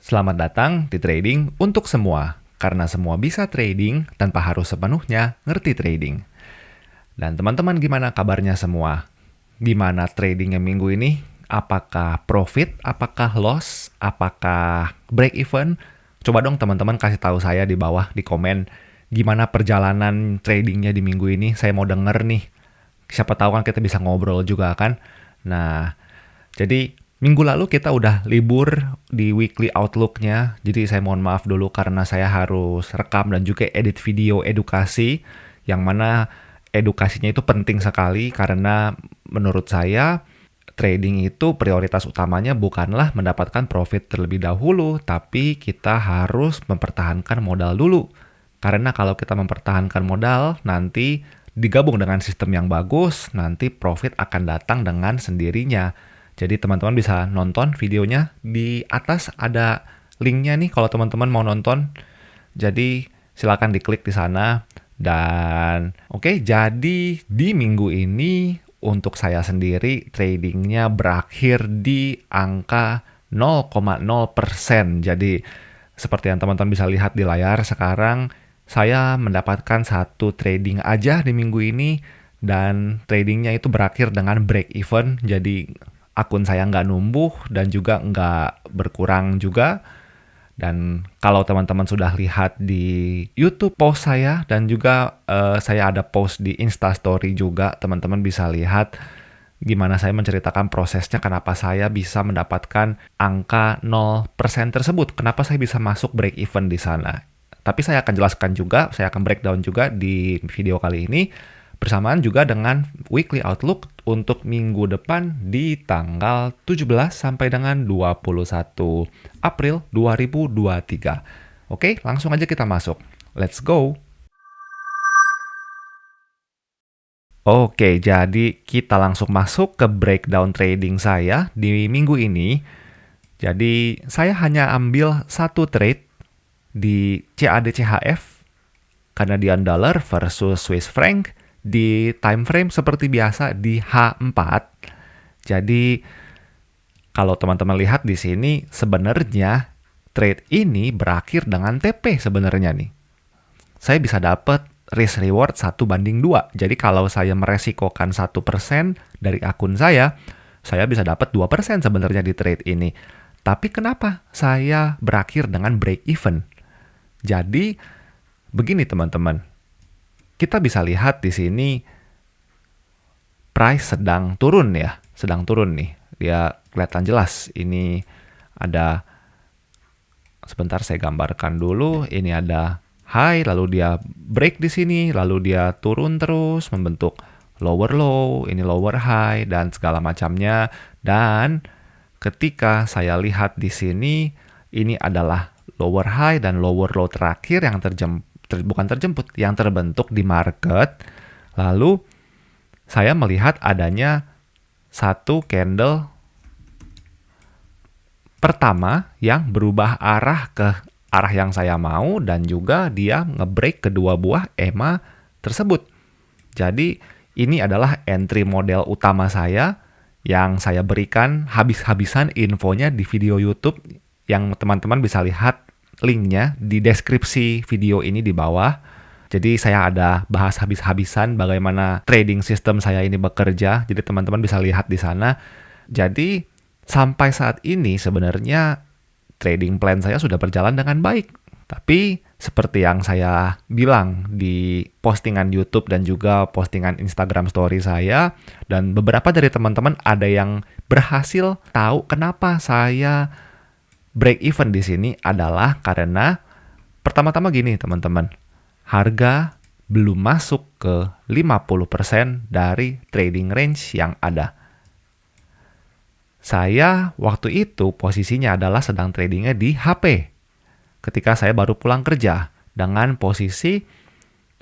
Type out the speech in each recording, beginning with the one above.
Selamat datang di Trading untuk Semua, karena semua bisa trading tanpa harus sepenuhnya ngerti trading. Dan teman-teman, gimana kabarnya semua? Gimana tradingnya minggu ini? Apakah profit? Apakah loss? Apakah break even? Coba dong teman-teman kasih tahu saya di bawah di komen gimana perjalanan tradingnya di minggu ini. Saya mau denger nih. Siapa tahu kan kita bisa ngobrol juga kan. Nah, jadi minggu lalu kita udah libur di weekly outlook-nya. Jadi saya mohon maaf dulu karena saya harus rekam dan juga edit video edukasi. Yang mana edukasinya itu penting sekali karena menurut saya trading itu prioritas utamanya bukanlah mendapatkan profit terlebih dahulu, tapi kita harus mempertahankan modal dulu. Karena kalau kita mempertahankan modal, nanti digabung dengan sistem yang bagus, nanti profit akan datang dengan sendirinya. Jadi teman-teman bisa nonton videonya, di atas ada linknya nih kalau teman-teman mau nonton. Jadi silakan diklik di sana. Dan oke, jadi di minggu ini untuk saya sendiri tradingnya berakhir di angka 0,0%. Jadi seperti yang teman-teman bisa lihat di layar sekarang, saya mendapatkan satu trading aja di minggu ini dan tradingnya itu berakhir dengan break even. Jadi akun saya nggak numbuh dan juga nggak berkurang juga. Dan kalau teman-teman sudah lihat di YouTube post saya dan juga saya ada post di Instastory juga, teman-teman bisa lihat gimana saya menceritakan prosesnya kenapa saya bisa mendapatkan angka 0% tersebut. Kenapa saya bisa masuk break even di sana. Tapi saya akan jelaskan juga, saya akan breakdown juga di video kali ini. Bersamaan juga dengan weekly outlook untuk minggu depan di tanggal 17 sampai dengan 21 April 2023. Oke, langsung aja kita masuk. Let's go! Oke, jadi kita langsung masuk ke breakdown trading saya di minggu ini. Jadi saya hanya ambil satu trade di CAD CHF, Canadian Dollar versus Swiss Franc, di time frame seperti biasa di H4. Jadi kalau teman-teman lihat di sini sebenarnya trade ini berakhir dengan TP sebenarnya nih. Saya bisa dapat risk reward 1:2. Jadi kalau saya meresikokan 1% dari akun saya bisa dapat 2% sebenarnya di trade ini. Tapi kenapa saya berakhir dengan break even? Jadi begini teman-teman. Kita bisa lihat di sini price sedang turun ya, sedang turun nih. Dia kelihatan jelas. Ini ada, sebentar saya gambarkan dulu. Ini ada high, lalu dia break di sini, lalu dia turun terus membentuk lower low, ini lower high dan segala macamnya. Dan ketika saya lihat di sini, ini adalah lower high dan lower low terakhir yang yang terbentuk di market. Lalu saya melihat adanya satu candle pertama yang berubah arah ke arah yang saya mau dan juga dia nge-break kedua buah EMA tersebut. Jadi ini adalah entry model utama saya yang saya berikan habis-habisan infonya di video YouTube yang teman-teman bisa lihat linknya di deskripsi video ini di bawah. Jadi saya ada bahas habis-habisan bagaimana trading system saya ini bekerja. Jadi teman-teman bisa lihat di sana. Jadi sampai saat ini sebenarnya trading plan saya sudah berjalan dengan baik. Tapi seperti yang saya bilang di postingan YouTube dan juga postingan Instagram story saya, dan beberapa dari teman-teman ada yang berhasil tahu kenapa saya break even di sini adalah karena pertama-tama gini teman-teman, harga belum masuk ke 50% dari trading range yang ada. Saya waktu itu posisinya adalah sedang tradingnya di HP. Ketika saya baru pulang kerja dengan posisi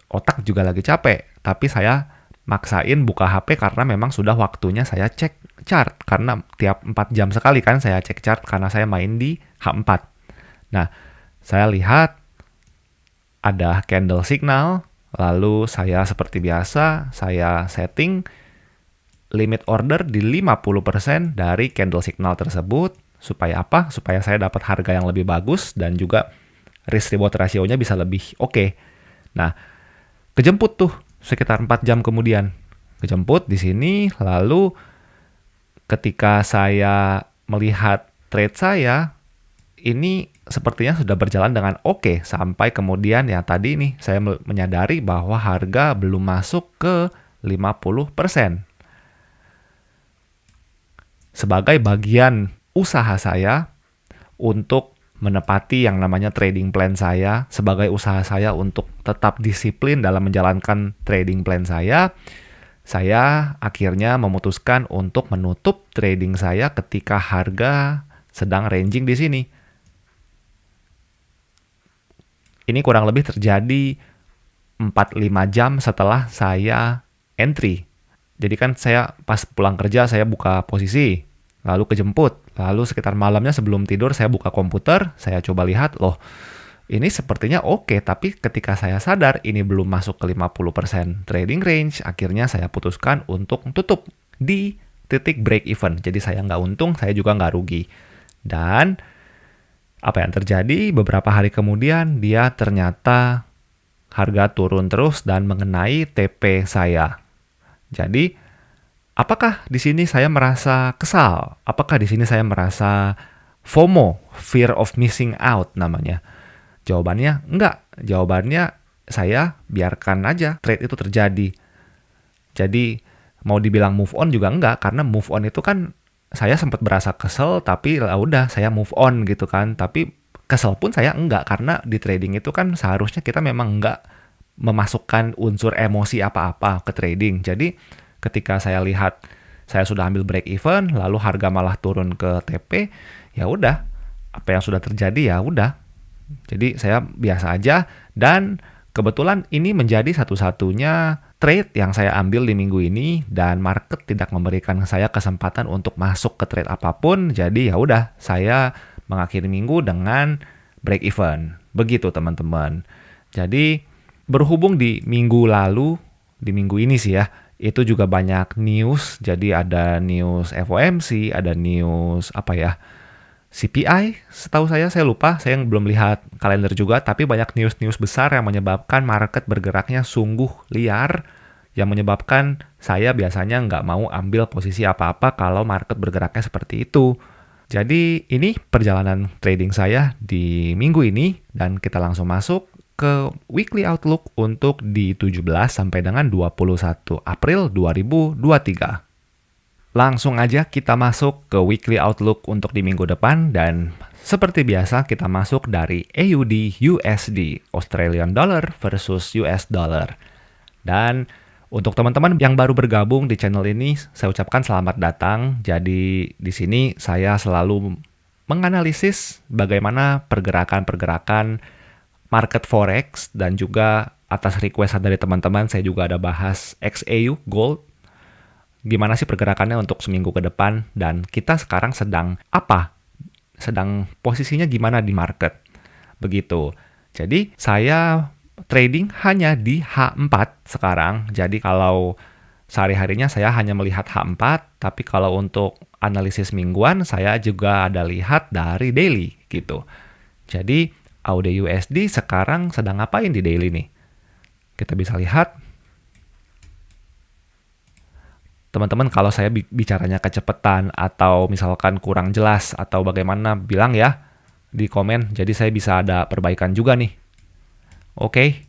otak juga lagi capek, tapi saya maksain buka HP karena memang sudah waktunya saya cek chart. Karena tiap 4 jam sekali kan saya cek chart karena saya main di H4. Nah, saya lihat ada candle signal, lalu saya seperti biasa, saya setting limit order di 50% dari candle signal tersebut. Supaya apa? Supaya saya dapat harga yang lebih bagus dan juga risk reward ratio-nya bisa lebih oke. Nah, kejemput tuh sekitar 4 jam kemudian. Kejemput di sini, lalu ketika saya melihat trade saya, ini sepertinya sudah berjalan dengan oke. Sampai kemudian ya tadi nih, saya menyadari bahwa harga belum masuk ke 50%. Sebagai bagian usaha saya untuk menepati yang namanya trading plan saya, sebagai usaha saya untuk tetap disiplin dalam menjalankan trading plan saya akhirnya memutuskan untuk menutup trading saya ketika harga sedang ranging di sini. Ini kurang lebih terjadi 4-5 jam setelah saya entry. Jadi kan saya pas pulang kerja saya buka posisi, lalu kejemput, lalu sekitar malamnya sebelum tidur saya buka komputer, saya coba lihat, loh ini sepertinya oke, tapi ketika saya sadar ini belum masuk ke 50% trading range, akhirnya saya putuskan untuk tutup di titik break even. Jadi saya nggak untung, saya juga nggak rugi. Dan apa yang terjadi beberapa hari kemudian, dia ternyata harga turun terus dan mengenai TP saya. Jadi, apakah di sini saya merasa kesal? Apakah di sini saya merasa FOMO, fear of missing out namanya? Jawabannya enggak. Jawabannya saya biarkan aja trade itu terjadi. Jadi mau dibilang move on juga enggak, karena move on itu kan saya sempat berasa kesel, tapi ya udah saya move on gitu kan. Tapi kesel pun saya enggak, karena di trading itu kan seharusnya kita memang enggak memasukkan unsur emosi apa-apa ke trading. Jadi ketika saya lihat saya sudah ambil break even, lalu harga malah turun ke TP, ya udah, apa yang sudah terjadi ya udah. Jadi saya biasa aja, dan kebetulan ini menjadi satu-satunya trade yang saya ambil di minggu ini, dan market tidak memberikan saya kesempatan untuk masuk ke trade apapun. Jadi ya udah, saya mengakhiri minggu dengan break even. Begitu teman-teman. Jadi berhubung di minggu lalu, di minggu ini sih ya, itu juga banyak news. Jadi ada news FOMC, ada news apa ya, CPI, setahu saya lupa, saya belum lihat kalender juga, tapi banyak news-news besar yang menyebabkan market bergeraknya sungguh liar, yang menyebabkan saya biasanya nggak mau ambil posisi apa-apa kalau market bergeraknya seperti itu. Jadi ini perjalanan trading saya di minggu ini, dan kita langsung masuk ke weekly outlook untuk di 17 sampai dengan 21 April 2023. Langsung aja kita masuk ke weekly outlook untuk di minggu depan, dan seperti biasa kita masuk dari AUD USD, Australian Dollar versus US Dollar. Dan untuk teman-teman yang baru bergabung di channel ini, saya ucapkan selamat datang. Jadi di sini saya selalu menganalisis bagaimana pergerakan-pergerakan market forex, dan juga atas requestan dari teman-teman saya juga ada bahas XAU Gold. Gimana sih pergerakannya untuk seminggu ke depan, dan kita sekarang sedang apa? Sedang posisinya gimana di market? Begitu. Jadi saya trading hanya di H4 sekarang. Jadi kalau sehari-harinya saya hanya melihat H4, tapi kalau untuk analisis mingguan saya juga ada lihat dari daily gitu. Jadi AUD USD sekarang sedang ngapain di daily nih? Kita bisa lihat. Teman-teman, kalau saya bicaranya kecepatan atau misalkan kurang jelas atau bagaimana, bilang ya di komen, jadi saya bisa ada perbaikan juga nih. Oke,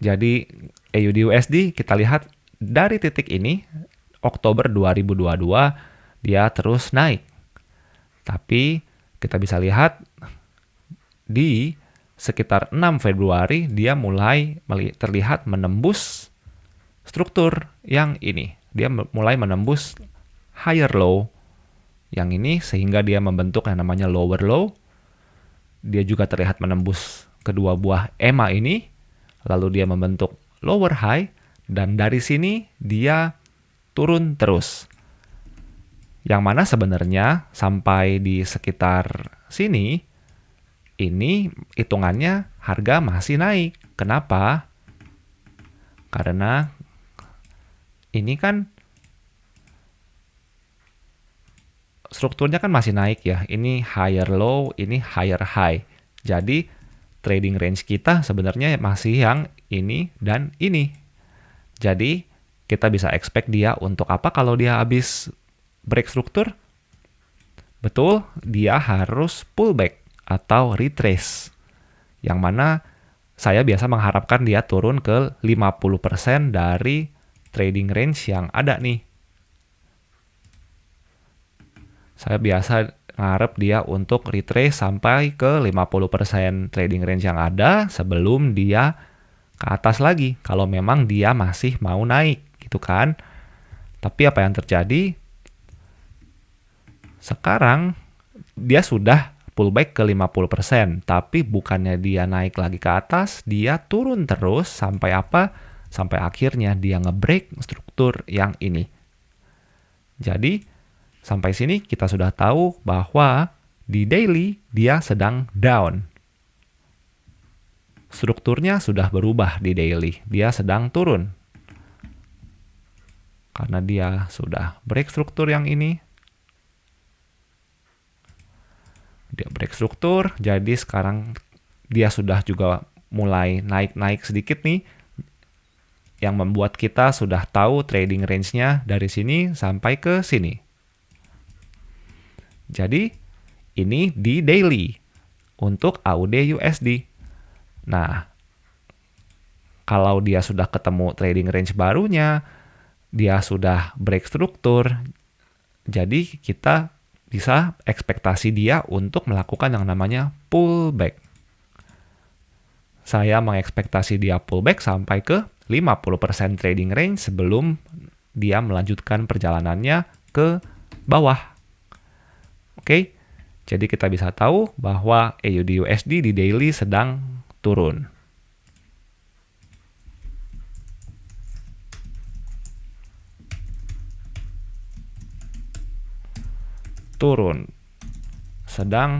jadi AUD USD kita lihat dari titik ini, Oktober 2022, dia terus naik. Tapi kita bisa lihat di sekitar 6 Februari, dia mulai terlihat menembus struktur yang ini. Dia mulai menembus higher low yang ini, sehingga dia membentuk yang namanya lower low. Dia juga terlihat menembus kedua buah EMA ini, lalu dia membentuk lower high, dan dari sini dia turun terus. Yang mana sebenarnya sampai di sekitar sini, ini hitungannya harga masih naik. Kenapa? Karena ini kan strukturnya kan masih naik ya. Ini higher low, ini higher high. Jadi trading range kita sebenarnya masih yang ini dan ini. Jadi kita bisa expect dia untuk apa kalau dia habis break struktur? Betul, dia harus pullback atau retrace. Yang mana saya biasa mengharapkan dia turun ke 50% dari trading range yang ada nih. Saya biasa ngarep dia untuk retrace sampai ke 50% trading range yang ada sebelum dia ke atas lagi. Kalau memang dia masih mau naik, gitu kan. Tapi apa yang terjadi? Sekarang dia sudah pullback ke 50%, tapi bukannya dia naik lagi ke atas, dia turun terus sampai apa? Sampai akhirnya dia nge-break struktur yang ini. Jadi, sampai sini kita sudah tahu bahwa di daily dia sedang down. Strukturnya sudah berubah di daily, dia sedang turun. Karena dia sudah break struktur yang ini, dia break struktur, jadi sekarang dia sudah juga mulai naik-naik sedikit nih, yang membuat kita sudah tahu trading range-nya dari sini sampai ke sini. Jadi, ini di daily untuk AUD USD. Nah, kalau dia sudah ketemu trading range barunya, dia sudah break struktur, jadi kita bisa ekspektasi dia untuk melakukan yang namanya pullback. Saya mengekspektasi dia pullback sampai ke 50% trading range sebelum dia melanjutkan perjalanannya ke bawah. Oke, jadi kita bisa tahu bahwa AUD USD di daily sedang turun. Sedang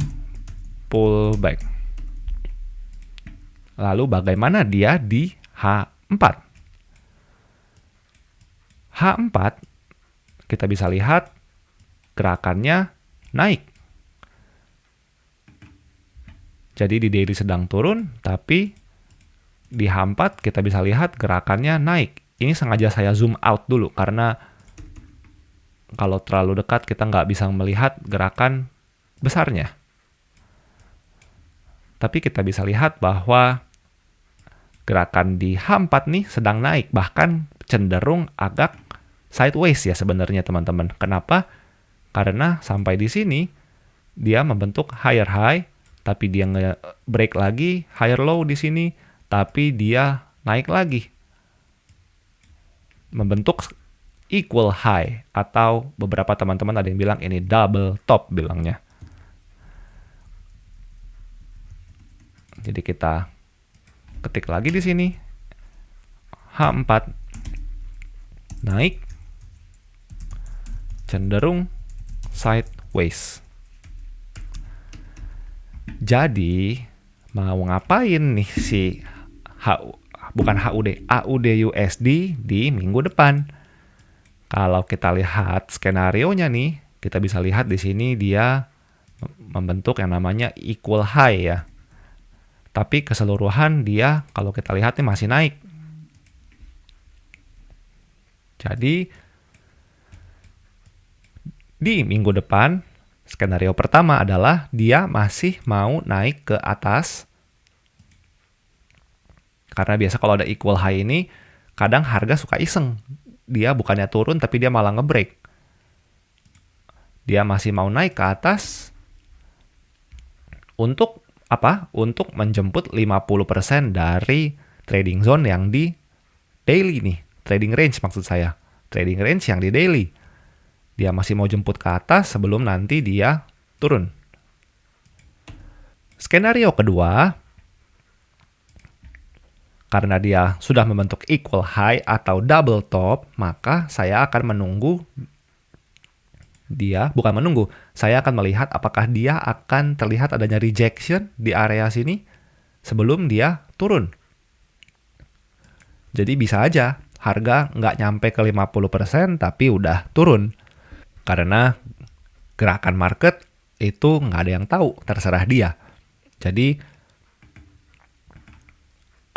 pullback. Lalu bagaimana dia di H4? H4 kita bisa lihat gerakannya naik. Jadi di daily sedang turun, tapi di H4 kita bisa lihat gerakannya naik. Ini sengaja saya zoom out dulu karena kalau terlalu dekat kita nggak bisa melihat gerakan besarnya. Tapi kita bisa lihat bahwa gerakan di H4 nih sedang naik, bahkan cenderung agak sideways ya sebenarnya teman-teman. Kenapa? Karena sampai di sini dia membentuk higher high, tapi dia nge-break lagi higher low di sini, tapi dia naik lagi. Membentuk equal high, atau beberapa teman-teman ada yang bilang ini double top bilangnya. Jadi kita ketik lagi di sini H4 naik, cenderung sideways. Jadi mau ngapain nih si AUD USD di minggu depan? Kalau kita lihat skenario-nya nih, kita bisa lihat di sini dia membentuk yang namanya equal high ya. Tapi keseluruhan dia kalau kita lihat nih masih naik. Jadi di minggu depan, skenario pertama adalah dia masih mau naik ke atas. Karena biasa kalau ada equal high ini, kadang harga suka iseng. Dia bukannya turun, tapi dia malah nge-break. Dia masih mau naik ke atas untuk apa? Untuk menjemput 50% dari trading zone yang di daily nih. Trading range maksud saya. Trading range yang di daily. Dia masih mau jemput ke atas sebelum nanti dia turun. Skenario kedua, karena dia sudah membentuk equal high atau double top, maka saya akan menunggu dia, bukan menunggu, saya akan melihat apakah dia akan terlihat adanya rejection di area sini sebelum dia turun. Jadi bisa aja harga nggak nyampe ke 50% tapi udah turun. Karena gerakan market itu nggak ada yang tahu, terserah dia. Jadi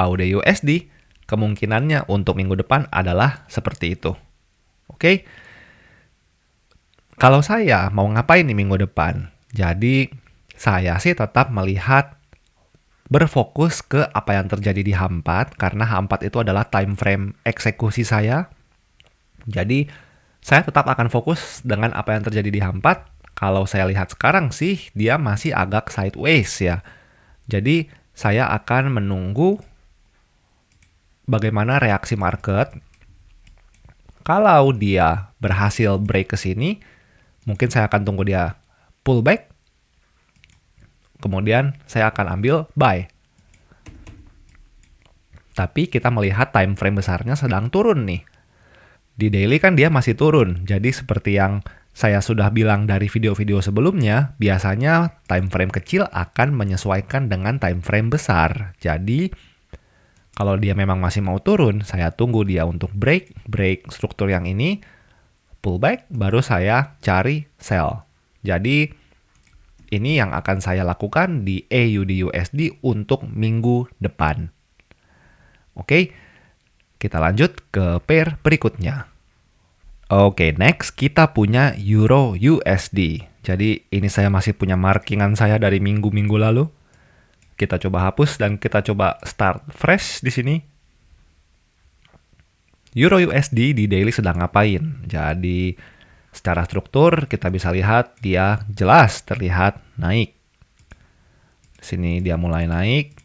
AUD/USD kemungkinannya untuk minggu depan adalah seperti itu. Oke? Kalau saya mau ngapain nih minggu depan? Jadi saya sih tetap melihat berfokus ke apa yang terjadi di H4 karena H4 itu adalah time frame eksekusi saya. Jadi saya tetap akan fokus dengan apa yang terjadi di H4. Kalau saya lihat sekarang sih dia masih agak sideways ya. Jadi saya akan menunggu bagaimana reaksi market. Kalau dia berhasil break ke sini, mungkin saya akan tunggu dia pullback. Kemudian saya akan ambil buy. Tapi kita melihat time frame besarnya sedang turun nih. Di daily kan dia masih turun. Jadi seperti yang saya sudah bilang dari video-video sebelumnya, biasanya time frame kecil akan menyesuaikan dengan time frame besar. Jadi kalau dia memang masih mau turun, saya tunggu dia untuk break struktur yang ini, pullback, baru saya cari sell. Jadi ini yang akan saya lakukan di AUD/USD untuk minggu depan. Oke, kita lanjut ke pair berikutnya. Oke, next kita punya Euro/USD. Jadi ini saya masih punya markingan saya dari minggu-minggu lalu. Kita coba hapus dan kita coba start fresh di sini. Euro/USD di daily sedang ngapain? Jadi secara struktur kita bisa lihat dia jelas terlihat naik. Di sini dia mulai naik.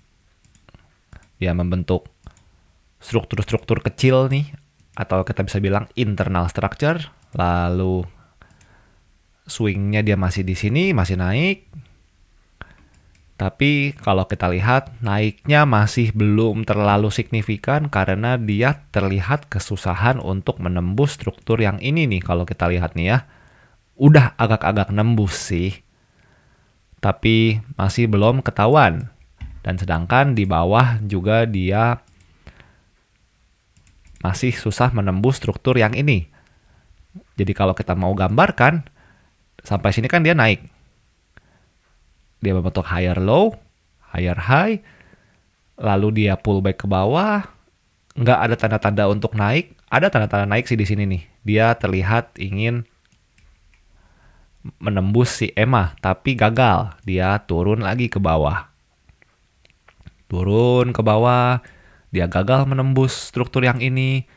Dia membentuk struktur-struktur kecil nih, atau kita bisa bilang internal structure. Lalu swingnya dia masih di sini, masih naik. Tapi kalau kita lihat naiknya masih belum terlalu signifikan karena dia terlihat kesusahan untuk menembus struktur yang ini nih. Kalau kita lihat nih ya, udah agak-agak nembus sih, tapi masih belum ketahuan. Dan sedangkan di bawah juga dia masih susah menembus struktur yang ini. Jadi kalau kita mau gambarkan, sampai sini kan dia naik. Dia membentuk higher low, higher high, lalu dia pullback ke bawah, nggak ada tanda-tanda untuk naik. Ada tanda-tanda naik sih di sini nih. Dia terlihat ingin menembus si EMA, tapi gagal. Dia turun lagi ke bawah. Turun ke bawah, dia gagal menembus struktur yang ini.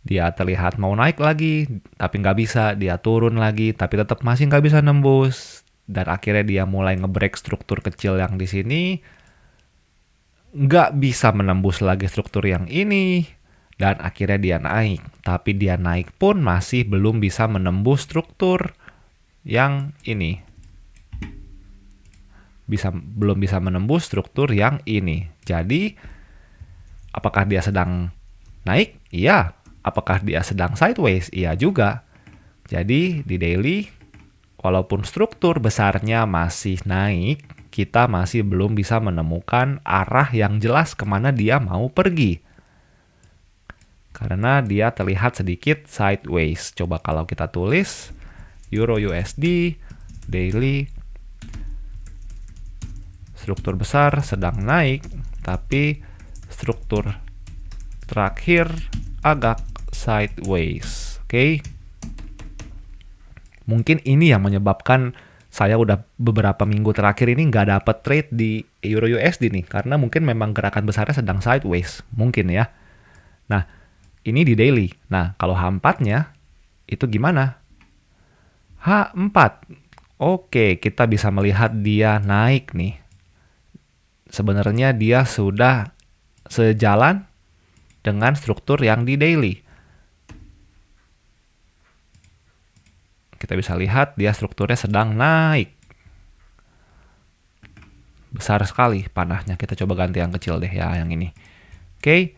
Dia terlihat mau naik lagi, tapi nggak bisa. Dia turun lagi, tapi tetap masih nggak bisa nembus. Dan akhirnya dia mulai nge-break struktur kecil yang di sini. Nggak bisa menembus lagi struktur yang ini. Dan akhirnya dia naik. Tapi dia naik pun masih belum bisa menembus struktur yang ini. Belum bisa menembus struktur yang ini. Jadi, apakah dia sedang naik? Iya. Apakah dia sedang sideways? Iya juga. Jadi, di daily, walaupun struktur besarnya masih naik, kita masih belum bisa menemukan arah yang jelas kemana dia mau pergi. Karena dia terlihat sedikit sideways. Coba kalau kita tulis Euro/USD daily, struktur besar sedang naik, tapi struktur terakhir agak sideways. Oke. Mungkin ini yang menyebabkan saya udah beberapa minggu terakhir ini nggak dapat trade di Euro/USD nih. Karena mungkin memang gerakan besarnya sedang sideways. Mungkin ya. Nah, ini di daily. Nah, kalau H4-nya itu gimana? H4. Oke, kita bisa melihat dia naik nih. Sebenarnya dia sudah sejalan dengan struktur yang di daily. Kita bisa lihat dia strukturnya sedang naik. Besar sekali panahnya. Kita coba ganti yang kecil deh ya, yang ini. Oke.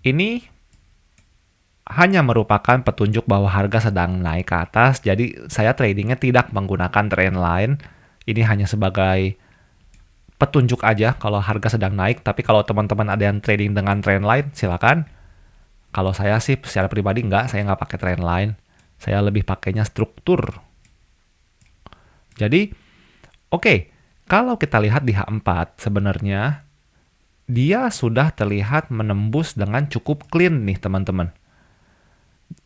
Ini hanya merupakan petunjuk bahwa harga sedang naik ke atas. Jadi saya tradingnya tidak menggunakan trend line. Ini hanya sebagai petunjuk aja kalau harga sedang naik. Tapi kalau teman-teman ada yang trading dengan trend line, silakan. Kalau saya sih secara pribadi saya nggak pakai trend line. Saya lebih pakainya struktur. Jadi, oke, kalau kita lihat di H4 sebenarnya dia sudah terlihat menembus dengan cukup clean nih teman-teman.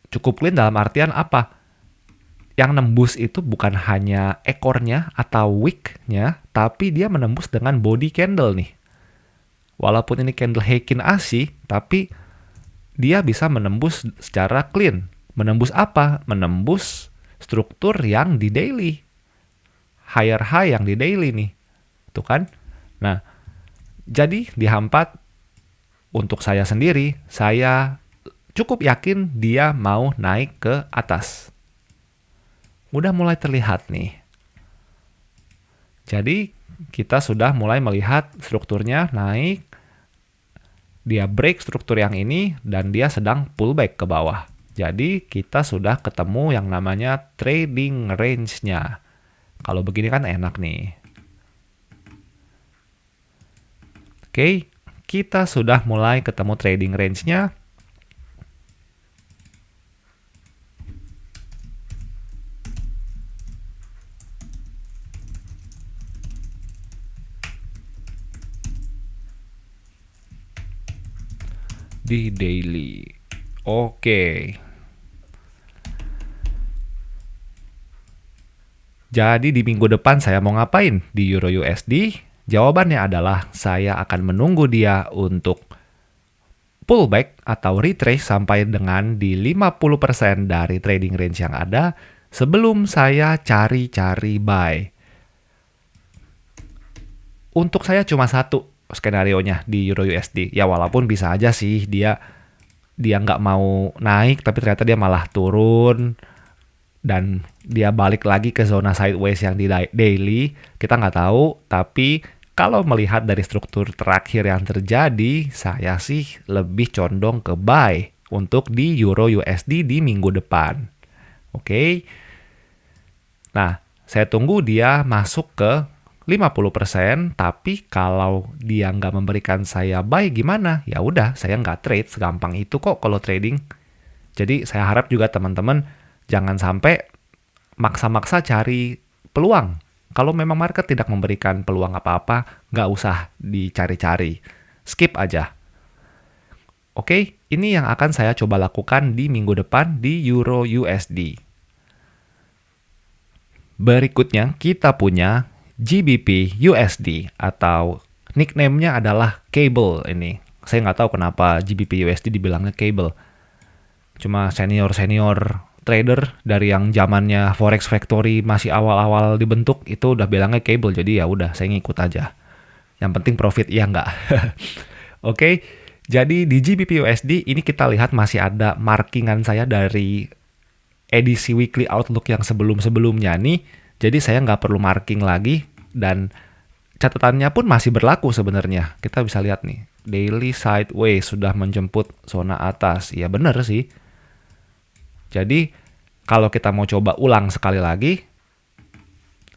Cukup clean dalam artian apa? Yang nembus itu bukan hanya ekornya atau wick-nya, tapi dia menembus dengan body candle nih. Walaupun ini candle Heikin Ashi, tapi dia bisa menembus secara clean. Menembus apa? Menembus struktur yang di daily. Higher high yang di daily nih. Tuh kan? Nah, jadi di H4 untuk saya sendiri, saya cukup yakin dia mau naik ke atas. Udah mulai terlihat nih. Jadi kita sudah mulai melihat strukturnya naik. Dia break struktur yang ini dan dia sedang pullback ke bawah. Jadi kita sudah ketemu yang namanya trading range-nya. Kalau begini kan enak nih. Oke, kita sudah mulai ketemu trading range-nya. Di daily. Oke. Jadi di minggu depan saya mau ngapain di Euro USD? Jawabannya adalah saya akan menunggu dia untuk pullback atau retrace sampai dengan di 50% dari trading range yang ada sebelum saya cari-cari buy. Untuk saya cuma satu skenarionya di Euro USD. Ya walaupun bisa aja sih dia nggak mau naik tapi ternyata dia malah turun dan dia balik lagi ke zona sideways yang di daily. Kita nggak tahu, tapi kalau melihat dari struktur terakhir yang terjadi, saya sih lebih condong ke buy untuk di Euro USD di minggu depan. Oke. Nah, saya tunggu dia masuk ke 50%, tapi kalau dia nggak memberikan saya buy gimana? Ya udah, saya nggak trade, segampang itu kok kalau trading. Jadi saya harap juga teman-teman jangan sampai maksa-maksa cari peluang. Kalau memang market tidak memberikan peluang apa-apa, nggak usah dicari-cari. Skip aja. Oke, ini yang akan saya coba lakukan di minggu depan di Euro USD. Berikutnya kita punya GBP USD atau nickname-nya adalah Cable ini. Saya nggak tahu kenapa GBP USD dibilangnya Cable. Cuma senior-senior trader dari yang zamannya Forex Factory masih awal-awal dibentuk itu udah bilangnya Cable. Jadi ya udah saya ngikut aja. Yang penting profit ya nggak. Oke, jadi di GBP USD ini kita lihat masih ada markingan saya dari edisi weekly outlook yang sebelum-sebelumnya nih. Jadi saya nggak perlu marking lagi dan catatannya pun masih berlaku sebenarnya. Kita bisa lihat nih, daily sideways sudah menjemput zona atas. Ya benar sih. Jadi kalau kita mau coba ulang sekali lagi,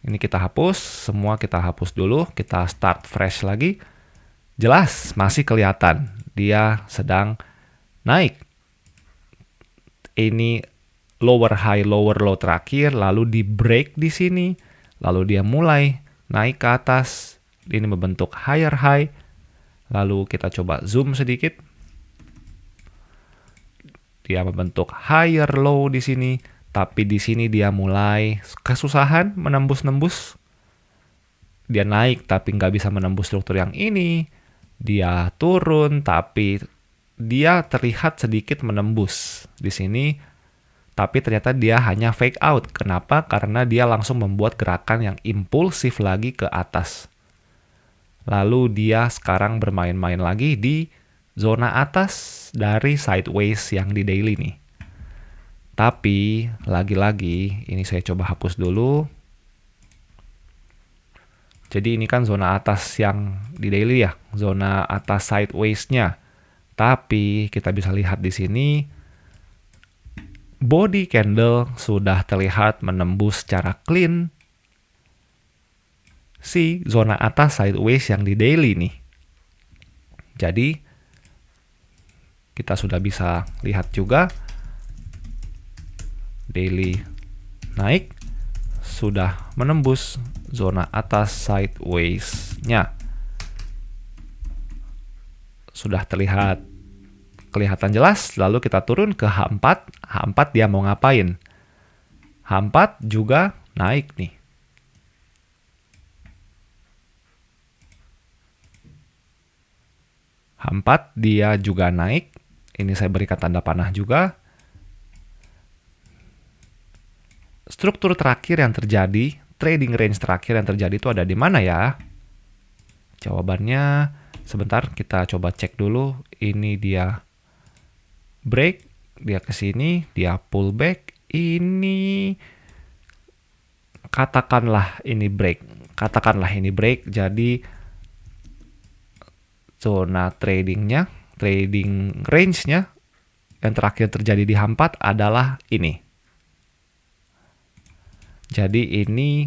ini kita hapus, semua kita hapus dulu, kita start fresh lagi. Jelas masih kelihatan dia sedang naik. Ini lower high, lower low terakhir, lalu di break di sini, lalu dia mulai naik ke atas, ini membentuk higher high, lalu kita coba zoom sedikit, dia membentuk higher low di sini, tapi di sini dia mulai kesusahan menembus-nembus, dia naik tapi nggak bisa menembus struktur yang ini, dia turun tapi dia terlihat sedikit menembus di sini. Tapi ternyata dia hanya fake out. Kenapa? Karena dia langsung membuat gerakan yang impulsif lagi ke atas. Lalu dia sekarang bermain-main lagi di zona atas dari sideways yang di daily nih. Tapi lagi-lagi ini saya coba hapus dulu. Jadi ini kan zona atas yang di daily ya, zona atas sideways-nya. Tapi kita bisa lihat di sini body candle sudah terlihat menembus secara clean si zona atas sideways yang di daily nih. Jadi kita sudah bisa lihat juga daily naik, sudah menembus zona atas sideways-nya. Sudah kelihatan jelas, lalu kita turun ke H4. H4 dia mau ngapain? H4 juga naik nih. H4 dia juga naik. Ini saya berikan tanda panah juga. Struktur terakhir yang terjadi, trading range terakhir yang terjadi itu ada di mana ya? Jawabannya sebentar, kita coba cek dulu. Ini dia break, dia ke sini, dia pullback. Ini katakanlah ini break. Jadi zona trading range-nya yang terakhir terjadi di H4 adalah ini. Jadi ini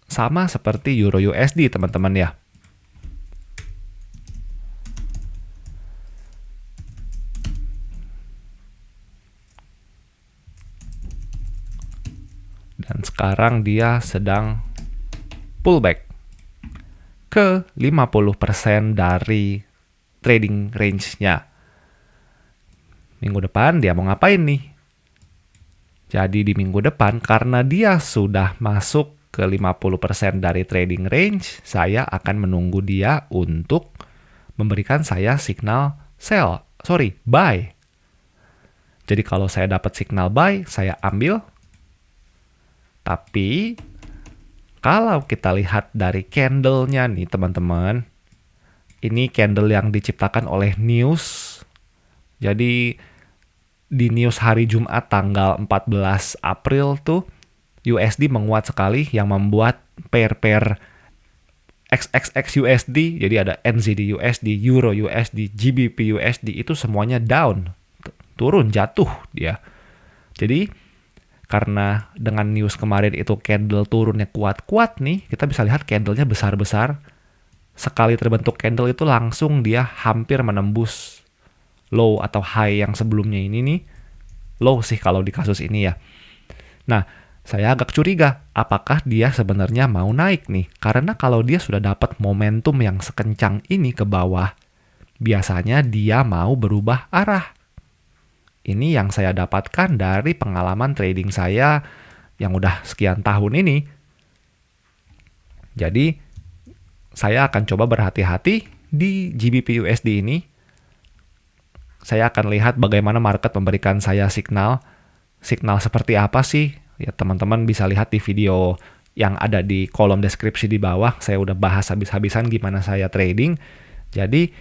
sama seperti Euro USD, teman-teman ya. Dan sekarang dia sedang pullback ke 50% dari trading range-nya. Minggu depan dia mau ngapain nih? Jadi di minggu depan, karena dia sudah masuk ke 50% dari trading range, saya akan menunggu dia untuk memberikan saya signal buy. Jadi kalau saya dapat signal buy, saya ambil. Tapi kalau kita lihat dari candle-nya nih teman-teman, ini candle yang diciptakan oleh news. Jadi di news hari Jumat tanggal 14 April tuh USD menguat sekali, yang membuat pair XXX USD, jadi ada NZD USD, Euro USD, GBP USD, itu semuanya down, turun, jatuh dia. Jadi karena dengan news kemarin itu candle turunnya kuat-kuat nih, kita bisa lihat candlenya besar-besar. Sekali terbentuk candle itu langsung dia hampir menembus low atau high yang sebelumnya ini nih. Low sih kalau di kasus ini ya. Nah, saya agak curiga apakah dia sebenarnya mau naik nih. Karena kalau dia sudah dapat momentum yang sekencang ini ke bawah, biasanya dia mau berubah arah. Ini yang saya dapatkan dari pengalaman trading saya yang udah sekian tahun ini. Jadi, saya akan coba berhati-hati di GBP USD ini. Saya akan lihat bagaimana market memberikan saya signal seperti apa sih. Ya, teman-teman bisa lihat di video yang ada di kolom deskripsi di bawah. Saya udah bahas habis-habisan gimana saya trading. Jadi,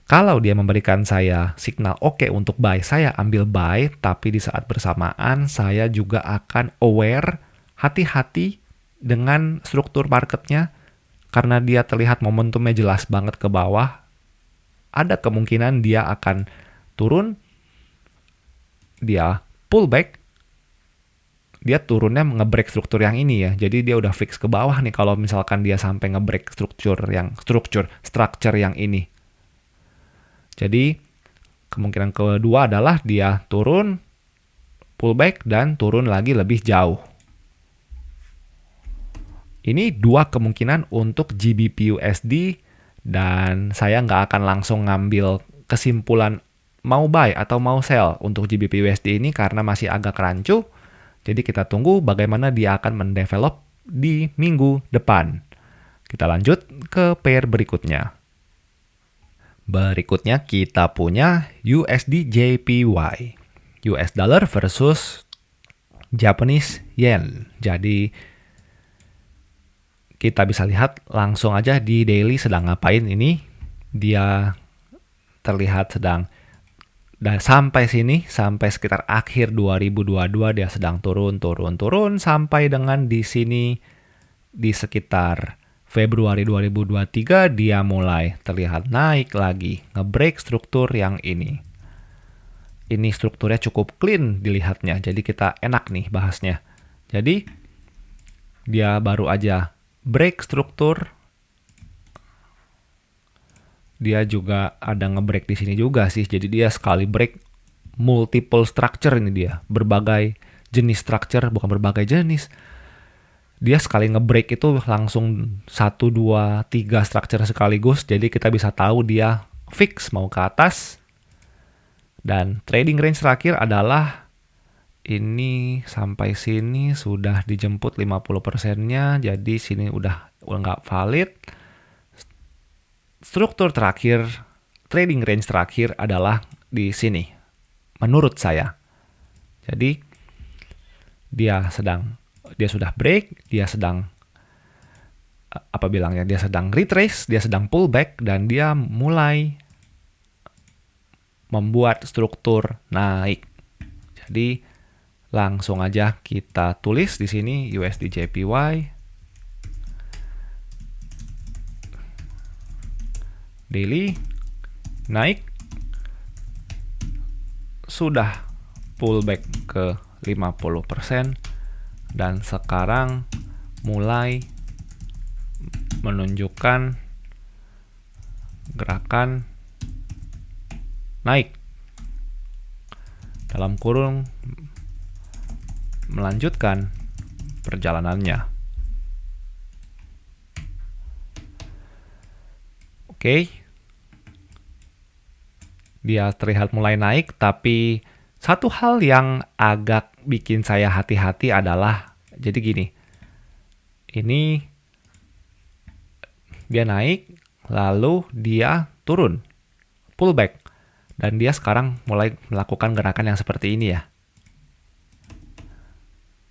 kalau dia memberikan saya signal oke untuk buy, saya ambil buy. Tapi di saat bersamaan, saya juga akan aware, hati-hati dengan struktur marketnya. Karena dia terlihat momentumnya jelas banget ke bawah, ada kemungkinan dia akan turun, dia pullback, dia turunnya nge-break struktur yang ini ya. Jadi dia udah fix ke bawah nih kalau misalkan dia sampai nge-break structure yang ini. Jadi kemungkinan kedua adalah dia turun, pullback, dan turun lagi lebih jauh. Ini dua kemungkinan untuk GBP USD, dan saya nggak akan langsung ngambil kesimpulan mau buy atau mau sell untuk GBP USD ini karena masih agak rancu. Jadi kita tunggu bagaimana dia akan mendevelop di minggu depan. Kita lanjut ke pair berikutnya. Berikutnya kita punya USD JPY. US dollar versus Japanese yen. Jadi kita bisa lihat langsung aja di daily sedang ngapain ini. Dia terlihat sedang sampai sini, sampai sekitar akhir 2022 dia sedang turun sampai dengan di sini di sekitar Februari 2023 dia mulai terlihat naik lagi, nge-break struktur yang ini. Ini strukturnya cukup clean dilihatnya, jadi kita enak nih bahasnya. Jadi dia baru aja break struktur. Dia juga ada nge-break di sini juga sih. Jadi dia sekali break multiple structure ini dia. Berbagai jenis structure, bukan berbagai jenis. dia sekali nge-break itu langsung 1, 2, 3 structure sekaligus, jadi kita bisa tahu dia fix mau ke atas. Dan trading range terakhir adalah ini sampai sini sudah dijemput 50%-nya, jadi sini udah nggak valid. Struktur terakhir, trading range terakhir adalah di sini, menurut saya. Jadi dia sudah break, dia sedang dia sedang retrace, dia sedang pullback, dan dia mulai membuat struktur naik. Jadi langsung aja kita tulis di sini USD JPY daily naik, sudah pullback ke 50% dan sekarang mulai menunjukkan gerakan naik, dalam kurung melanjutkan perjalanannya. Oke. Dia terlihat mulai naik, tapi satu hal yang agak bikin saya hati-hati adalah, jadi gini, ini dia naik, lalu dia turun, pullback, dan dia sekarang mulai melakukan gerakan yang seperti ini ya.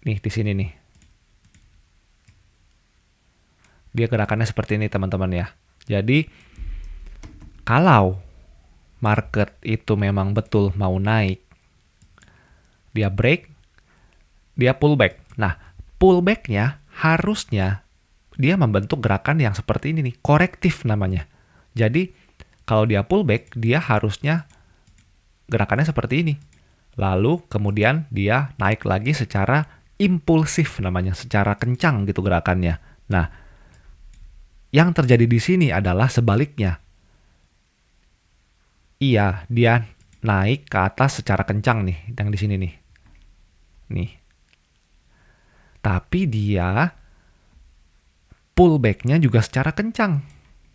Nih, di sini nih. Dia gerakannya seperti ini, teman-teman ya. Jadi, kalau market itu memang betul mau naik, dia break, dia pullback. Nah, pullback-nya harusnya dia membentuk gerakan yang seperti ini nih, korektif namanya. Jadi, kalau dia pullback, dia harusnya gerakannya seperti ini. Lalu, kemudian dia naik lagi secara impulsif namanya, secara kencang gitu gerakannya. Nah, yang terjadi di sini adalah sebaliknya. Iya, dia naik ke atas secara kencang nih, yang di sini nih. Nih. Tapi dia pullback-nya juga secara kencang.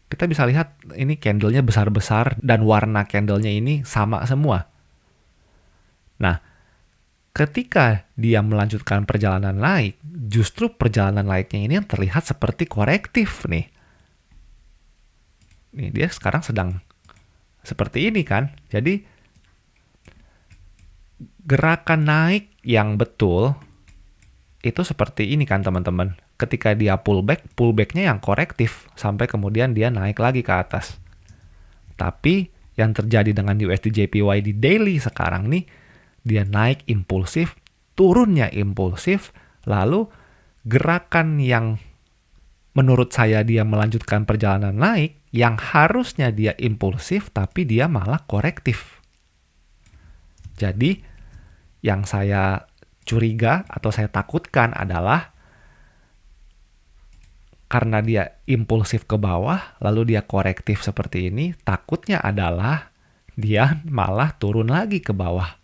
Kita bisa lihat ini candle-nya besar-besar dan warna candle-nya ini sama semua. Nah, ketika dia melanjutkan perjalanan naik, justru perjalanan naiknya ini yang terlihat seperti korektif nih. Nih, dia sekarang sedang seperti ini kan. Jadi, gerakan naik yang betul itu seperti ini kan teman-teman. Ketika dia pullback-nya yang korektif sampai kemudian dia naik lagi ke atas. Tapi yang terjadi dengan USD JPY di daily sekarang nih, dia naik impulsif, turunnya impulsif, lalu gerakan yang menurut saya dia melanjutkan perjalanan naik, yang harusnya dia impulsif, tapi dia malah korektif. Jadi, yang saya curiga atau saya takutkan adalah karena dia impulsif ke bawah, lalu dia korektif seperti ini, takutnya adalah dia malah turun lagi ke bawah.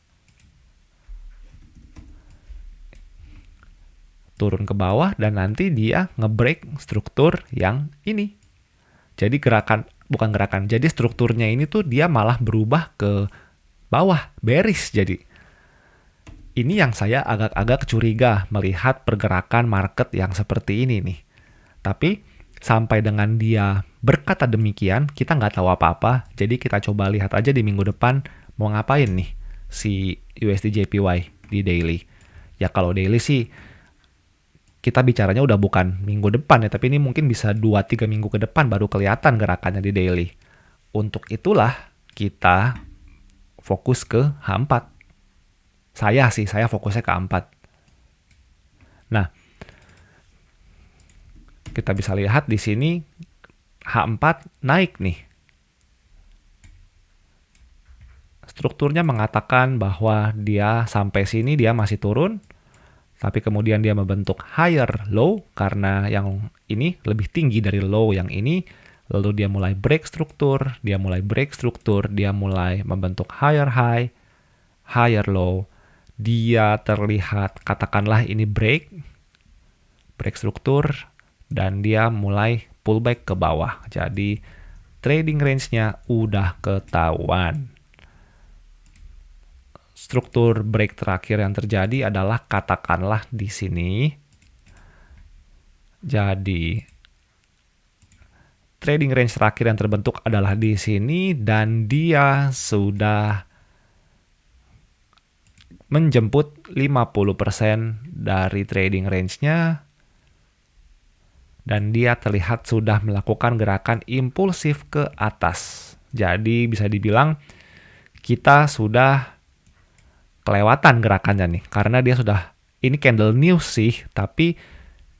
Turun ke bawah dan nanti dia nge-break struktur yang ini. Jadi jadi strukturnya ini tuh dia malah berubah ke bawah, bearish jadi. Ini yang saya agak-agak curiga melihat pergerakan market yang seperti ini nih. Tapi sampai dengan dia berkata demikian, kita nggak tahu apa-apa. Jadi kita coba lihat aja di minggu depan mau ngapain nih si USD JPY di daily. Ya kalau daily sih kita bicaranya udah bukan minggu depan ya, tapi ini mungkin bisa 2-3 minggu ke depan baru kelihatan gerakannya di daily. Untuk itulah kita fokus ke H4. Saya fokusnya ke H4. Nah, kita bisa lihat di sini H4 naik nih. Strukturnya mengatakan bahwa dia sampai sini dia masih turun, tapi kemudian dia membentuk higher low karena yang ini lebih tinggi dari low yang ini. Lalu dia mulai break struktur, dia mulai membentuk higher high, higher low. Dia terlihat, katakanlah ini break, break struktur, dan dia mulai pullback ke bawah. Jadi trading range-nya udah ketahuan. Struktur break terakhir yang terjadi adalah katakanlah di sini. Jadi trading range terakhir yang terbentuk adalah di sini dan dia sudah menjemput 50% dari trading range-nya dan dia terlihat sudah melakukan gerakan impulsif ke atas. Jadi bisa dibilang kita sudah kelewatan gerakannya nih karena dia sudah, ini candle news sih, tapi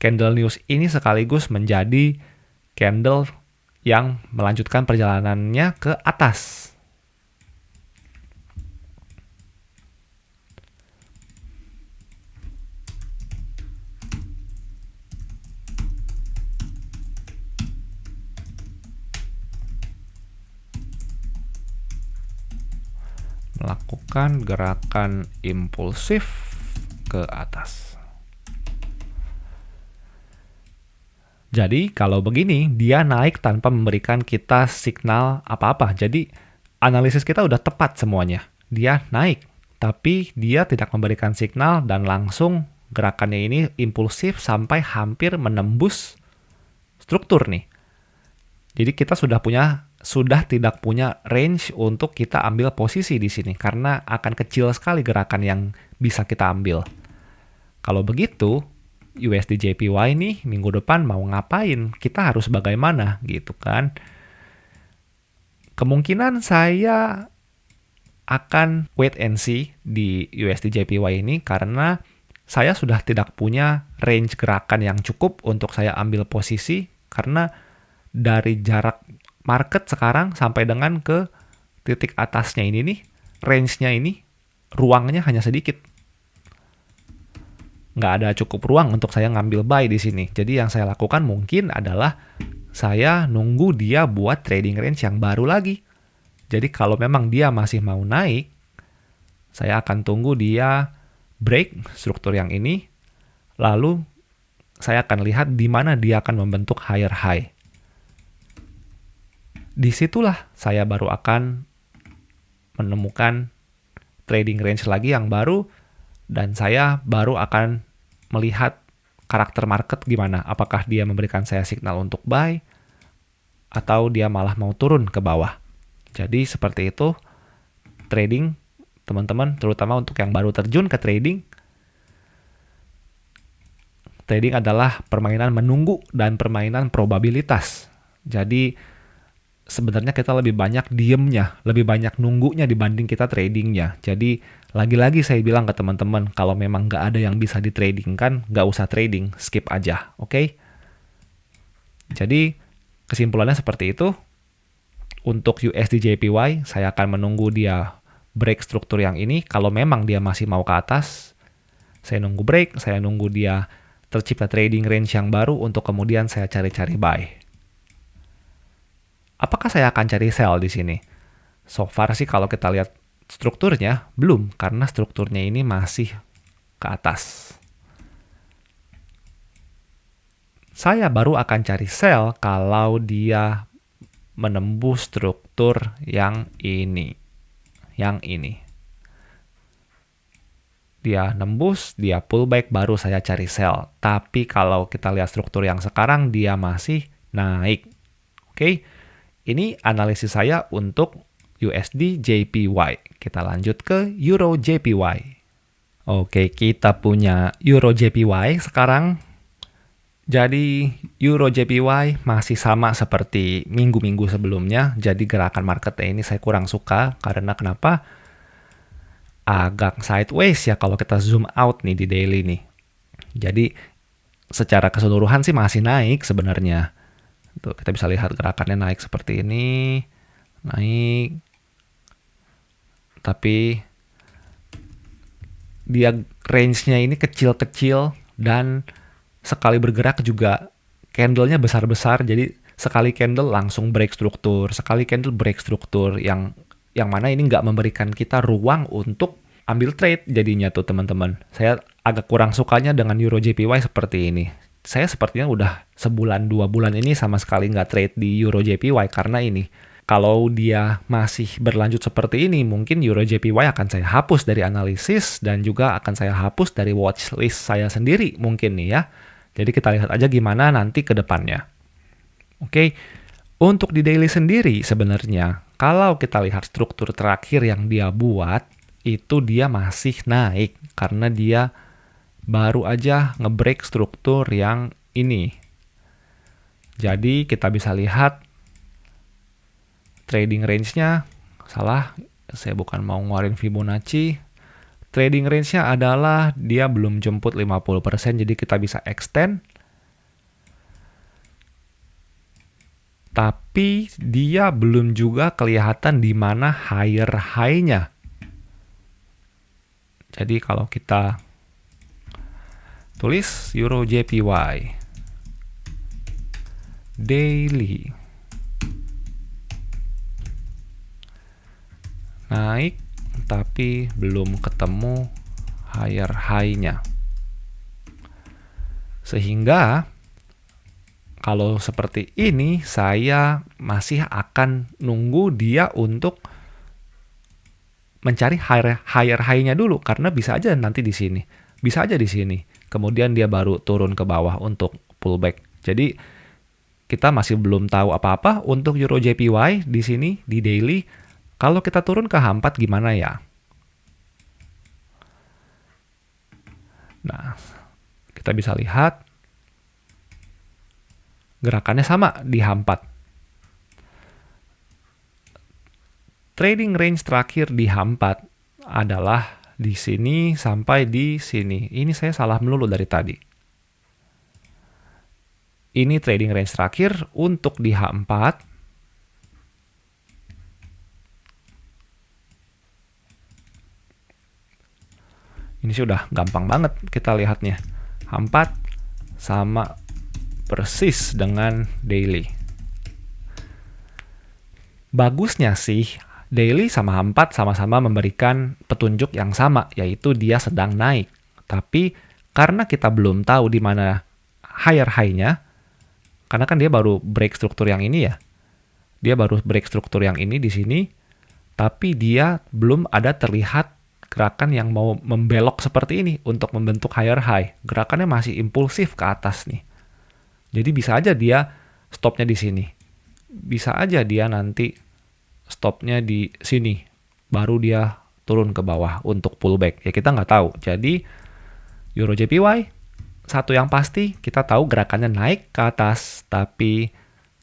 candle news ini sekaligus menjadi candle yang melanjutkan perjalanannya ke atas. Melakukan gerakan impulsif ke atas. Jadi kalau begini, dia naik tanpa memberikan kita signal apa-apa. Jadi analisis kita udah tepat semuanya. Dia naik, tapi dia tidak memberikan signal dan langsung gerakannya ini impulsif sampai hampir menembus struktur nih. Jadi kita sudah tidak punya range untuk kita ambil posisi di sini karena akan kecil sekali gerakan yang bisa kita ambil. Kalau begitu, USD JPY nih minggu depan mau ngapain? Kita harus bagaimana gitu kan? Kemungkinan saya akan wait and see di USD JPY ini karena saya sudah tidak punya range gerakan yang cukup untuk saya ambil posisi karena dari jarak market sekarang sampai dengan ke titik atasnya ini nih, range-nya ini ruangnya hanya sedikit. Nggak ada cukup ruang untuk saya ngambil buy di sini. Jadi yang saya lakukan mungkin adalah saya nunggu dia buat trading range yang baru lagi. Jadi kalau memang dia masih mau naik, saya akan tunggu dia break struktur yang ini, lalu saya akan lihat di mana dia akan membentuk higher high. Disitulah saya baru akan menemukan trading range lagi yang baru, dan saya baru akan melihat karakter market gimana. Apakah dia memberikan saya signal untuk buy, atau dia malah mau turun ke bawah. Jadi seperti itu trading, teman-teman, terutama untuk yang baru terjun ke trading. Trading adalah permainan menunggu dan permainan probabilitas. Jadi sebenarnya kita lebih banyak diemnya, lebih banyak nunggunya dibanding kita tradingnya. Jadi lagi-lagi saya bilang ke teman-teman, kalau memang nggak ada yang bisa ditradingkan, nggak usah trading, skip aja, oke? Jadi kesimpulannya seperti itu. Untuk USD JPY, saya akan menunggu dia break struktur yang ini. Kalau memang dia masih mau ke atas, saya nunggu break, saya nunggu dia tercipta trading range yang baru untuk kemudian saya cari-cari buy. Apakah saya akan cari sell di sini? So far sih kalau kita lihat strukturnya, belum, karena strukturnya ini masih ke atas. Saya baru akan cari sell kalau dia menembus struktur yang ini. Yang ini. Dia nembus, dia pullback, baru saya cari sell. Tapi kalau kita lihat struktur yang sekarang, dia masih naik. Oke? Ini analisis saya untuk USD JPY. Kita lanjut ke Euro JPY. Oke, kita punya Euro JPY sekarang. Jadi Euro JPY masih sama seperti minggu-minggu sebelumnya. Jadi gerakan marketnya ini saya kurang suka karena kenapa? Agak sideways ya kalau kita zoom out nih di daily nih. Jadi secara keseluruhan sih masih naik sebenarnya. Tuh, kita bisa lihat gerakannya naik seperti ini. Naik. Tapi dia range-nya ini kecil-kecil dan sekali bergerak juga candle-nya besar-besar, jadi sekali candle langsung break struktur, sekali candle break struktur, yang mana ini nggak memberikan kita ruang untuk ambil trade jadinya tuh teman-teman. Saya agak kurang sukanya dengan Euro JPY seperti ini. saya sepertinya udah sebulan 2 bulan ini sama sekali nggak trade di Euro JPY karena ini. Kalau dia masih berlanjut seperti ini, mungkin Euro JPY akan saya hapus dari analisis dan juga akan saya hapus dari watchlist saya sendiri mungkin nih ya. Jadi kita lihat aja gimana nanti ke depannya. Oke, untuk di daily sendiri sebenarnya, kalau kita lihat struktur terakhir yang dia buat, itu dia masih naik karena dia baru aja nge-break struktur yang ini. Jadi kita bisa lihat trading range-nya, saya bukan mau ngeluarin Fibonacci. Trading range-nya adalah dia belum jemput 50%, jadi kita bisa extend. Tapi dia belum juga kelihatan di mana higher high-nya. Jadi kalau kita tulis Euro JPY daily naik tapi belum ketemu higher high-nya. Sehingga kalau seperti ini saya masih akan nunggu dia untuk mencari higher high-nya dulu karena bisa aja nanti di sini. Bisa aja di sini. Kemudian dia baru turun ke bawah untuk pullback. Jadi kita masih belum tahu apa-apa untuk Euro JPY di sini di daily. Kalau kita turun ke H4 gimana ya? Nah, kita bisa lihat gerakannya sama di H4. Trading range terakhir di H4 adalah di sini sampai di sini. Ini saya salah melulu dari tadi. Ini trading range terakhir untuk di H4. Ini sudah gampang banget kita lihatnya. H4 sama persis dengan daily. Bagusnya sih, daily sama H4 sama-sama memberikan petunjuk yang sama, yaitu dia sedang naik. Tapi karena kita belum tahu di mana higher high-nya, karena kan dia baru break struktur yang ini ya. Dia baru break struktur yang ini di sini, tapi dia belum ada terlihat gerakan yang mau membelok seperti ini untuk membentuk higher high. Gerakannya masih impulsif ke atas nih. Jadi bisa aja dia stopnya di sini. Bisa aja dia nanti stopnya di sini. Baru dia turun ke bawah untuk pullback. Ya kita nggak tahu. Jadi Euro JPY, satu yang pasti kita tahu gerakannya naik ke atas. Tapi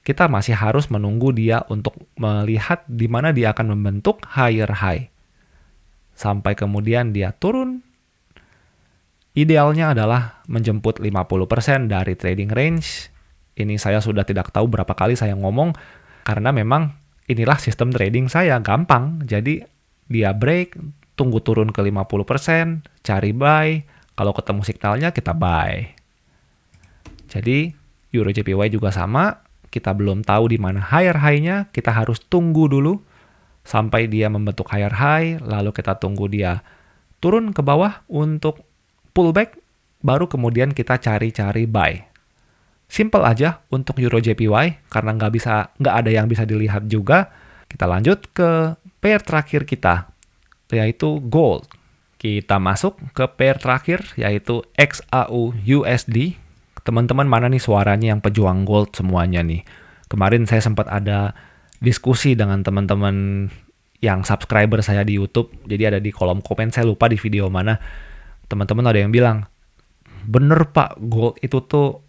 kita masih harus menunggu dia untuk melihat di mana dia akan membentuk higher high. Sampai kemudian dia turun. Idealnya adalah menjemput 50% dari trading range. Ini saya sudah tidak tahu berapa kali saya ngomong, karena memang inilah sistem trading saya, gampang. Jadi dia break, tunggu turun ke 50%, cari buy, kalau ketemu signalnya kita buy. Jadi Euro JPY juga sama, kita belum tahu di mana higher high-nya, kita harus tunggu dulu sampai dia membentuk higher high, lalu kita tunggu dia turun ke bawah untuk pullback, baru kemudian kita cari-cari buy. Simple aja untuk Euro JPY, karena nggak ada yang bisa dilihat juga. Kita lanjut ke pair terakhir kita, yaitu gold. Kita masuk ke pair terakhir, yaitu XAU USD. Teman-teman mana nih suaranya yang pejuang gold semuanya nih? Kemarin saya sempat ada diskusi dengan teman-teman yang subscriber saya di YouTube. Jadi ada di kolom komen, saya lupa di video mana. Teman-teman ada yang bilang, bener Pak, gold itu tuh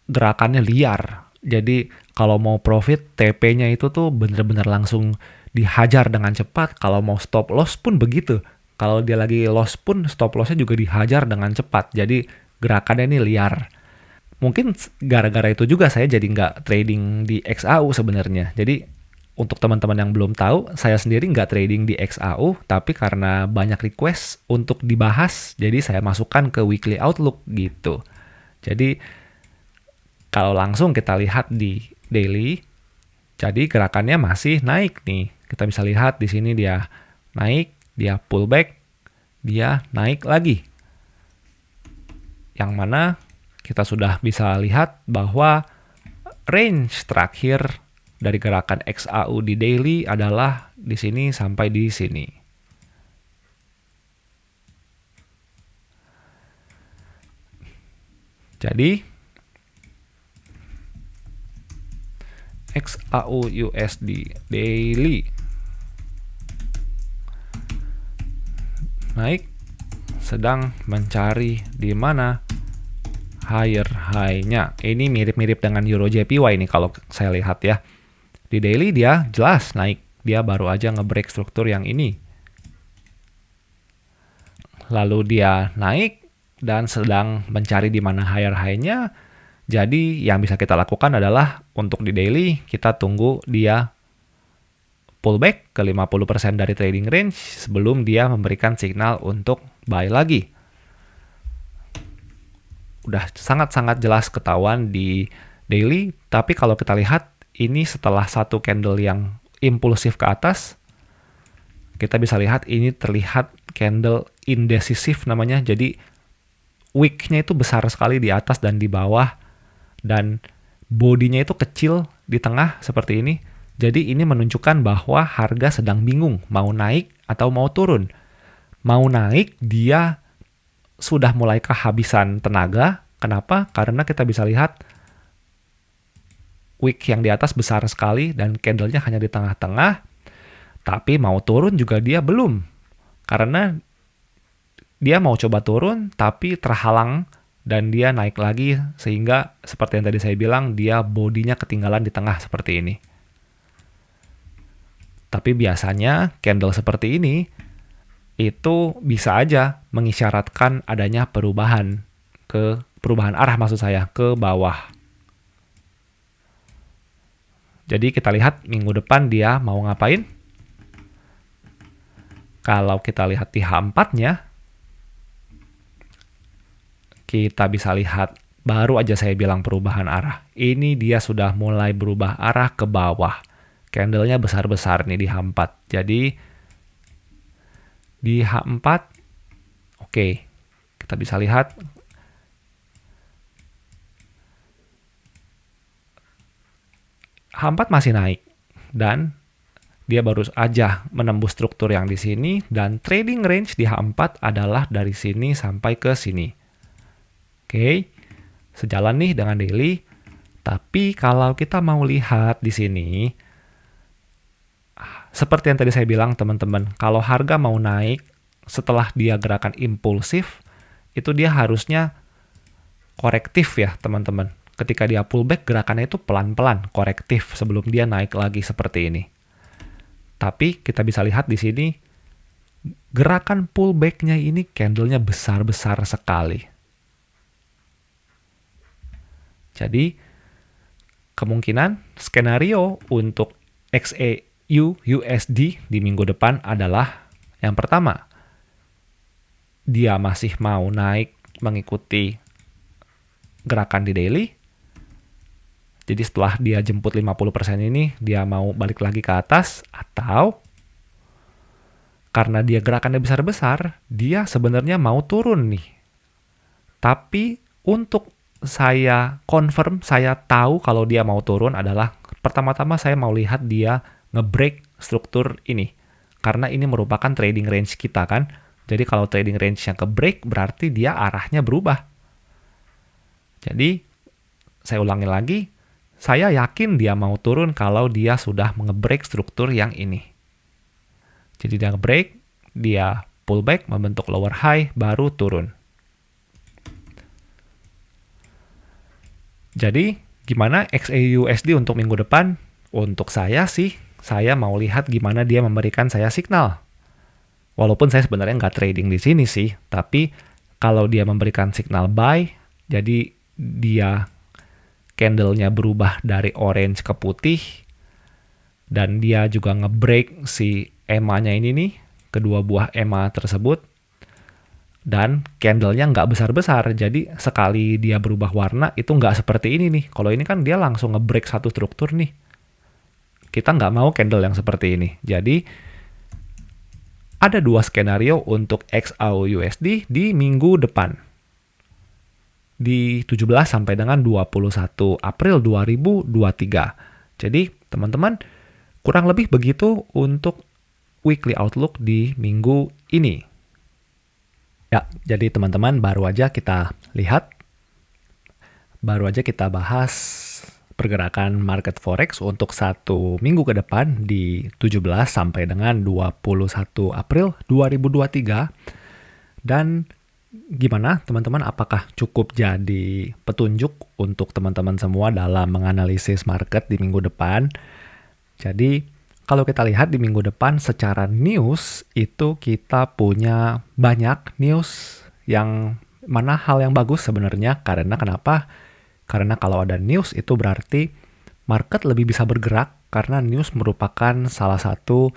gerakannya liar. Jadi kalau mau profit, TP-nya itu tuh bener-bener langsung dihajar dengan cepat. Kalau mau stop loss pun begitu. Kalau dia lagi loss pun stop loss-nya juga dihajar dengan cepat. Jadi gerakannya ini liar. Mungkin gara-gara itu juga saya jadi nggak trading di XAU sebenarnya. Jadi untuk teman-teman yang belum tahu, saya sendiri nggak trading di XAU, tapi karena banyak request untuk dibahas, jadi saya masukkan ke weekly outlook gitu. Jadi kalau langsung kita lihat di daily, jadi gerakannya masih naik nih. Kita bisa lihat di sini dia naik, dia pullback, dia naik lagi. Yang mana kita sudah bisa lihat bahwa range terakhir dari gerakan XAU di daily adalah di sini sampai di sini. Jadi XAU USD daily naik, sedang mencari di mana higher high-nya. Ini mirip-mirip dengan Euro JPY ini kalau saya lihat ya. Di daily dia jelas naik. Dia baru aja nge-break struktur yang ini. Lalu dia naik dan sedang mencari di mana higher high-nya. Jadi yang bisa kita lakukan adalah untuk di daily kita tunggu dia pullback ke 50% dari trading range sebelum dia memberikan signal untuk buy lagi. Udah sangat-sangat jelas ketahuan di daily, tapi kalau kita lihat ini setelah satu candle yang impulsif ke atas, kita bisa lihat ini terlihat candle indecisif namanya, jadi wick-nya itu besar sekali di atas dan di bawah, dan bodinya itu kecil di tengah seperti ini. Jadi ini menunjukkan bahwa harga sedang bingung mau naik atau mau turun. Mau naik dia sudah mulai kehabisan tenaga. Kenapa? Karena kita bisa lihat wick yang di atas besar sekali dan candlenya hanya di tengah-tengah. Tapi mau turun juga dia belum. Karena dia mau coba turun tapi terhalang dan dia naik lagi sehingga seperti yang tadi saya bilang dia bodinya ketinggalan di tengah seperti ini. Tapi biasanya candle seperti ini itu bisa aja mengisyaratkan adanya perubahan arah maksud saya ke bawah. Jadi kita lihat minggu depan dia mau ngapain? Kalau kita lihat di H4-nya, kita bisa lihat baru aja saya bilang perubahan arah. Ini dia sudah mulai berubah arah ke bawah. Candlenya besar-besar nih di H4. Jadi di H4, oke, kita bisa lihat H4 masih naik dan dia baru aja menembus struktur yang di sini dan trading range di H4 adalah dari sini sampai ke sini. Oke, sejalan nih dengan daily. Tapi kalau kita mau lihat di sini, seperti yang tadi saya bilang teman-teman, kalau harga mau naik setelah dia gerakan impulsif, itu dia harusnya korektif ya teman-teman. Ketika dia pullback, gerakannya itu pelan-pelan, korektif sebelum dia naik lagi seperti ini. Tapi kita bisa lihat di sini, gerakan pullback-nya ini candle-nya besar-besar sekali. Jadi, kemungkinan skenario untuk XAU USD di minggu depan adalah yang pertama, dia masih mau naik mengikuti gerakan di daily. Jadi setelah dia jemput 50% ini, dia mau balik lagi ke atas, atau karena dia gerakannya besar-besar, dia sebenarnya mau turun nih. Tapi untuk saya confirm, saya tahu kalau dia mau turun adalah pertama-tama saya mau lihat dia nge-break struktur ini. Karena ini merupakan trading range kita kan. Jadi kalau trading range yang ke-break berarti dia arahnya berubah. Jadi saya ulangi lagi, saya yakin dia mau turun kalau dia sudah nge-break struktur yang ini. Jadi dia nge-break, dia pullback, membentuk lower high, baru turun. Jadi, gimana XAUUSD untuk minggu depan? Untuk saya sih, saya mau lihat gimana dia memberikan saya signal. Walaupun saya sebenarnya nggak trading di sini sih, tapi kalau dia memberikan signal buy, jadi dia candle-nya berubah dari orange ke putih, dan dia juga nge-break si EMA-nya ini nih, kedua buah EMA tersebut, dan candle-nya nggak besar-besar, jadi sekali dia berubah warna, itu nggak seperti ini nih. Kalau ini kan dia langsung nge-break satu struktur nih. Kita nggak mau candle yang seperti ini. Jadi, ada dua skenario untuk XAUUSD di minggu depan. di 17 sampai dengan 21 April 2023. Jadi, teman-teman, kurang lebih begitu untuk weekly outlook di minggu ini. Ya, jadi teman-teman baru aja kita bahas pergerakan market forex untuk 1 minggu ke depan di 17 sampai dengan 21 April 2023. Dan gimana teman-teman, apakah cukup jadi petunjuk untuk teman-teman semua dalam menganalisis market di minggu depan? Jadi kalau kita lihat di minggu depan secara news, itu kita punya banyak news yang mana hal yang bagus sebenarnya. Karena kenapa? Karena kalau ada news itu berarti market lebih bisa bergerak, karena news merupakan salah satu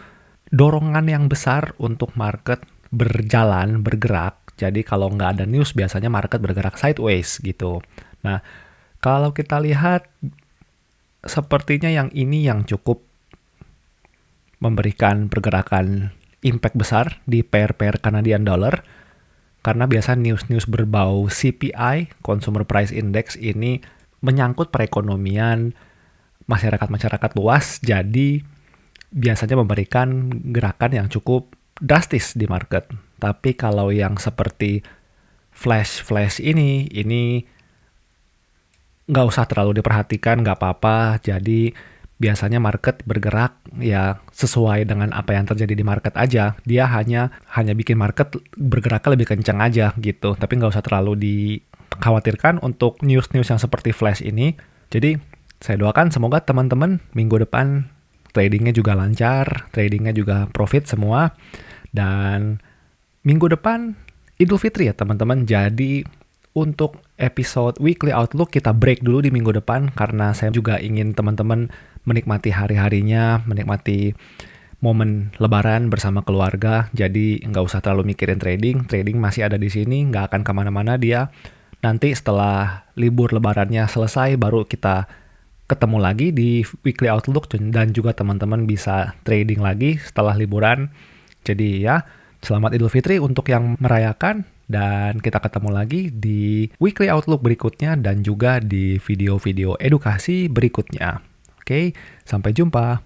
dorongan yang besar untuk market bergerak. Jadi kalau nggak ada news biasanya market bergerak sideways gitu. Nah, kalau kita lihat sepertinya yang ini yang cukup memberikan pergerakan impact besar di pair-pair Canadian dollar, karena biasa news-news berbau CPI, Consumer Price Index, ini menyangkut perekonomian masyarakat luas, jadi biasanya memberikan gerakan yang cukup drastis di market. Tapi kalau yang seperti flash ini nggak usah terlalu diperhatikan, nggak apa-apa. Jadi biasanya market bergerak ya sesuai dengan apa yang terjadi di market aja. Dia hanya bikin market bergeraknya lebih kencang aja gitu. Tapi nggak usah terlalu dikhawatirkan untuk news-news yang seperti flash ini. Jadi saya doakan semoga teman-teman minggu depan tradingnya juga lancar, tradingnya juga profit semua. Dan minggu depan Idul Fitri ya teman-teman. Jadi untuk episode Weekly Outlook kita break dulu di minggu depan, karena saya juga ingin teman-teman menikmati hari-harinya, menikmati momen lebaran bersama keluarga. Jadi nggak usah terlalu mikirin trading masih ada di sini, nggak akan kemana-mana dia. Nanti setelah libur lebarannya selesai baru kita ketemu lagi di Weekly Outlook, dan juga teman-teman bisa trading lagi setelah liburan. Jadi ya, selamat Idul Fitri untuk yang merayakan, dan kita ketemu lagi di Weekly Outlook berikutnya dan juga di video-video edukasi berikutnya. Oke, sampai jumpa.